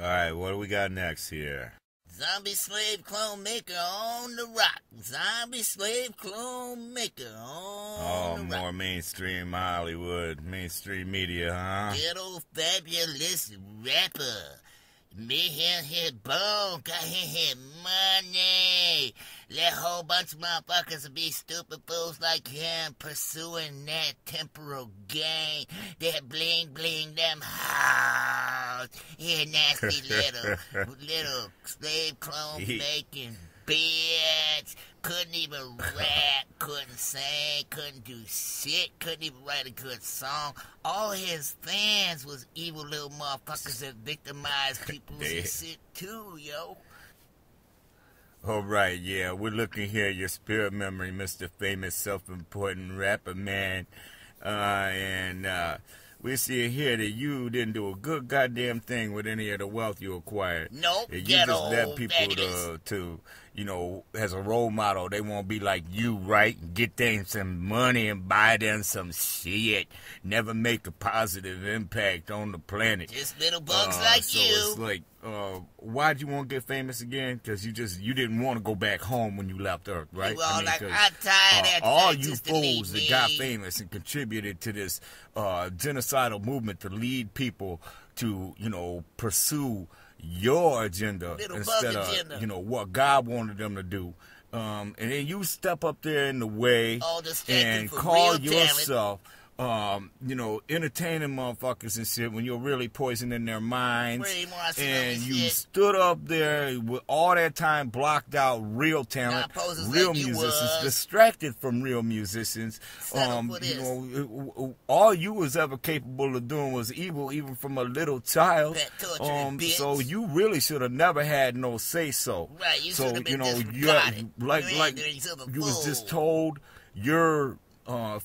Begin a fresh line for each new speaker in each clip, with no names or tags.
Alright, what do we got next here?
Zombie slave clone maker on the rock. Zombie slave clone maker on the rock.
Oh, more mainstream Hollywood, mainstream media, huh?
Ghetto fabulous rapper. Me hit bone, got hit money. Let a whole bunch of motherfuckers be stupid fools like him pursuing that temporal gain. That bling bling them hoes. Yeah, nasty little slave clone making bitch. Couldn't even rap, couldn't sing, couldn't do shit, couldn't even write a good song. All his fans was evil little motherfuckers that victimized people and shit too, yo.
All right, yeah, we're looking here at your spirit memory, Mr. Famous Self-Important Rapper Man. We see here that you didn't do a good goddamn thing with any of the wealth you acquired.
Nope,
you just let people to, you know, as a role model, they won't be like you, right? Get them some money and buy them some shit. Never make a positive impact on the planet.
Just little bugs like
so
you.
It's like, why'd you want to get famous again? Because you didn't want to go back home when you left Earth, right?
Well, I mean, like, I'm tired of
all you fools that got famous and contributed to this genocidal movement to lead people to, you know, pursue your agenda instead of, you know, what God wanted them to do. And then you step up there in the way and call yourself, you know, entertaining motherfuckers and shit when you're really poisoning their minds. And you stood up there with all that time blocked out real talent, real musicians, distracted from real musicians. You know, all you was ever capable of doing was evil, even from a little child. So you really should have never had no say so.
Right, you
so
you
know, you was just told your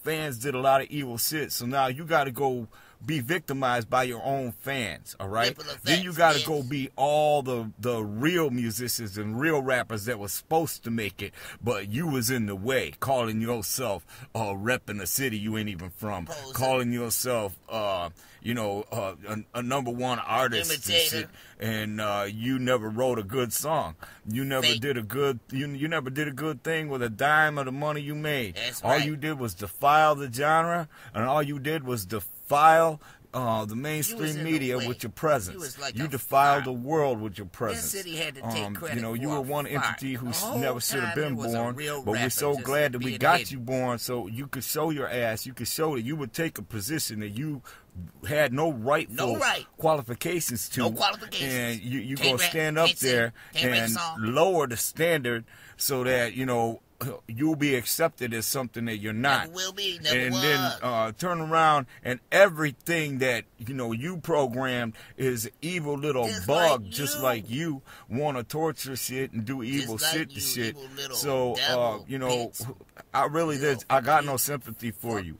fans did a lot of evil shit, so now you got to go be victimized by your own fans, all right? Then you got to go be all the real musicians and real rappers that was supposed to make it, but you was in the way, calling yourself repping a city you ain't even from, calling yourself you know, a #1 artist and shit, and you never wrote a good song. You never did a good you never did a good thing with a dime of the money you made. All you did was defile the genre, and all you did was defile the mainstream media with your presence. You defiled the world with your presence. You know, you were one entity who never should have been born, but we're so glad that we got you born so you could show your ass. You could show that you would take a position that you had no rightful qualifications to, and you gonna stand up there and lower the standard so that, you know, you'll be accepted as something that you're not. And then turn around and everything that, you know, you programmed is evil little bug, just like you want to torture shit and do evil shit to shit. So you know, I got no sympathy for you.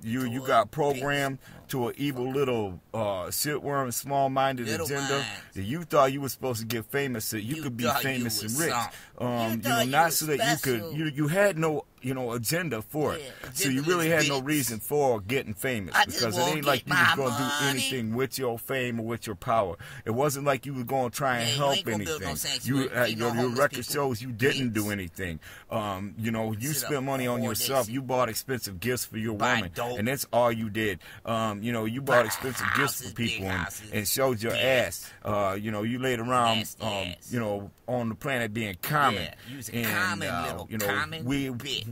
You got programmed to an evil little shitworm, small-minded agenda that you thought you were supposed to get famous so you could be famous and rich. You know, not so that you could, you had no, you know, agenda for it. So you really had no reason for getting famous, because it ain't like you was going to do anything with your fame or with your power. It wasn't like you was going to try and help anything. Your record shows you didn't do anything. You know, you spent money on yourself. You bought expensive gifts for your woman, and that's all you did. You know, you bought expensive gifts for people and showed your ass. You know, you laid around, you know, on the planet being common. And, you know,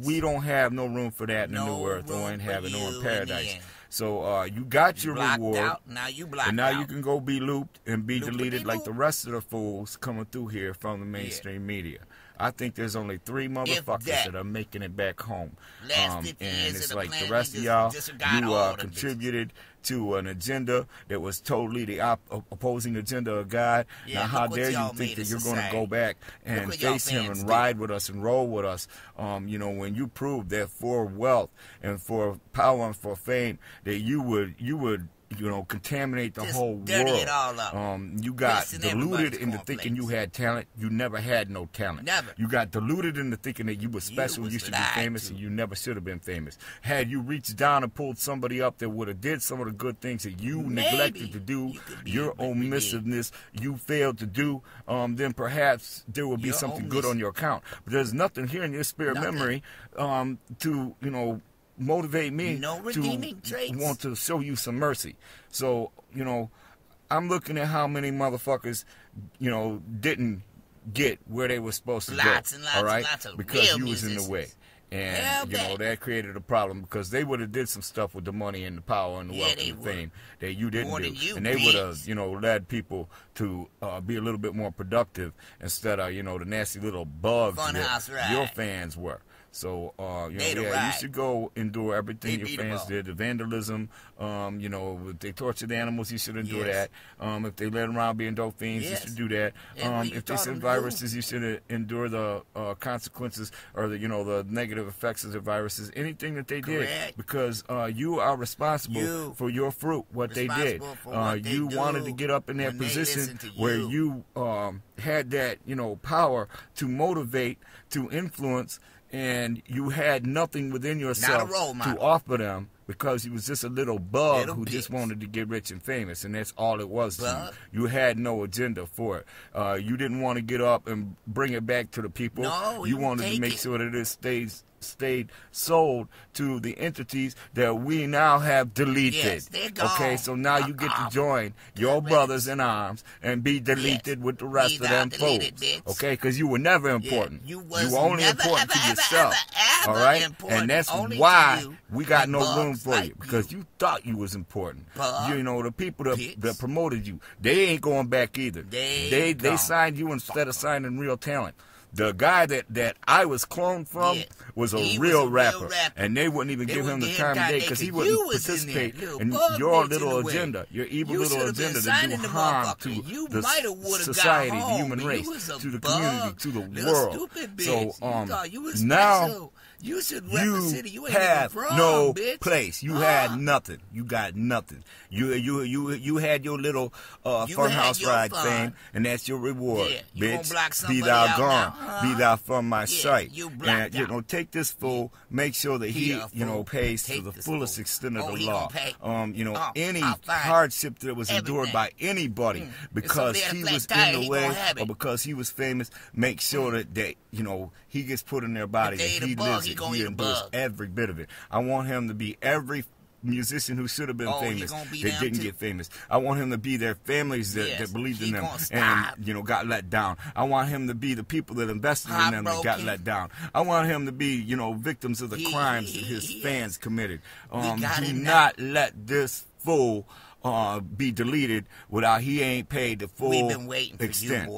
we don't have no room for that in the new earth, or in heaven, or in paradise. So you got your reward, and now you can go be looped and be deleted like the rest of the fools coming through here from the mainstream media. I think there's only 3 motherfuckers that are making it back home. And it's like the rest of y'all, you contributed to an agenda that was totally the opposing agenda of God. Now, how dare you think that you're going to go back and face him and ride with us and roll with us, you know, when you proved that for wealth and for power and for fame that you would contaminate the
Just
whole
dirty
world.
it all up.
You got
Pissing
deluded
everybody's
into thinking you had talent. You never had no talent.
Never.
You got deluded into thinking that you were special.
was
You should be
lied
famous,
to.
and you never should have been famous. Had you reached down and pulled somebody up that would have did some of the good things that you neglected to do, your omissiveness you failed to do, then perhaps there would be something good on your account. But there's nothing here in your spirit memory to motivate me to want to show you some mercy. So, I'm looking at how many motherfuckers, didn't get where they were supposed to go. All right? Because you was in the way. And, that created a problem because they would have did some stuff with the money and the power and the wealth and the fame that you didn't do. And they would have, led people to be a little bit more productive instead of, the nasty little bugs that your fans were. So, you should go endure everything your fans did. The vandalism, if they tortured animals, you should endure that. If they let them around being dope fiends, you should do that. If they sent viruses, you should endure the consequences or the negative effects of the viruses. Anything that they did, because you are responsible for your fruit, what they did. You wanted to get up in that position where you had that, power to motivate, to influence, and you had nothing within yourself to offer them because you was just a little bug who just wanted to get rich and famous, and that's all it was to you. You had no agenda for it. You didn't want to get up and bring it back to the people.
No,
you wanted to make sure that it stayed sold to the entities that we now have deleted.
Yes, they're gone.
Okay, so now you get to join your brothers in arms and be deleted with the rest of them folks. Okay, because you were never important. You were only important to yourself. All right, and that's why we got no room for you, because you thought you was important. The people that promoted you, they ain't going back either. They signed you instead of signing real talent. The guy that I was cloned from was a real rapper, and they wouldn't even give him the time of day because he wouldn't participate in your little agenda, your evil little agenda to do harm to the society, the human race, to the community, to the world. So now you have no place. You had nothing. You got nothing. You had your little funhouse ride fame, and that's your reward, bitch. Be thou gone. Be thou from my sight. And take this fool. Make sure that he pays to the fullest extent of the law. Any hardship that was endured by anybody because he was in the way or because he was famous, make sure that he gets put in their body, that he lives it, he endures every bit of it. I want him to be every musician who should have been famous that didn't get famous. I want him to be their families that believed in them and got let down. I want him to be the people that invested in them that got let down. I want him to be victims of the crimes that his fans committed. Do not let this fool be deleted without he ain't paid the full extent.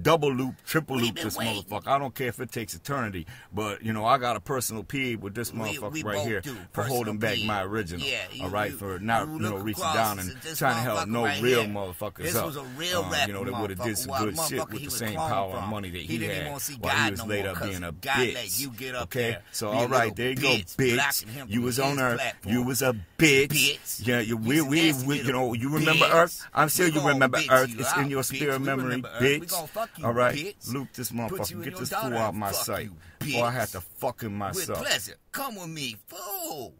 Double loop, triple loop this motherfucker. I don't care if it takes eternity, but I got a personal peeve with this motherfucker right here for holding back my original. All right, for not reaching down and trying to help no real motherfuckers up. That would have did some good shit with the same power and money that he had while he was laid up being a bitch. Okay, so all right, there you go, bitch. You was on Earth. You was a bitch. Yeah, you remember Earth? I'm sure you remember Earth. It's in your spirit memory, bitch. All right, Luke, this motherfucker, get this fool out my sight before I have to fuck him myself.
With pleasure. Come with me, fool.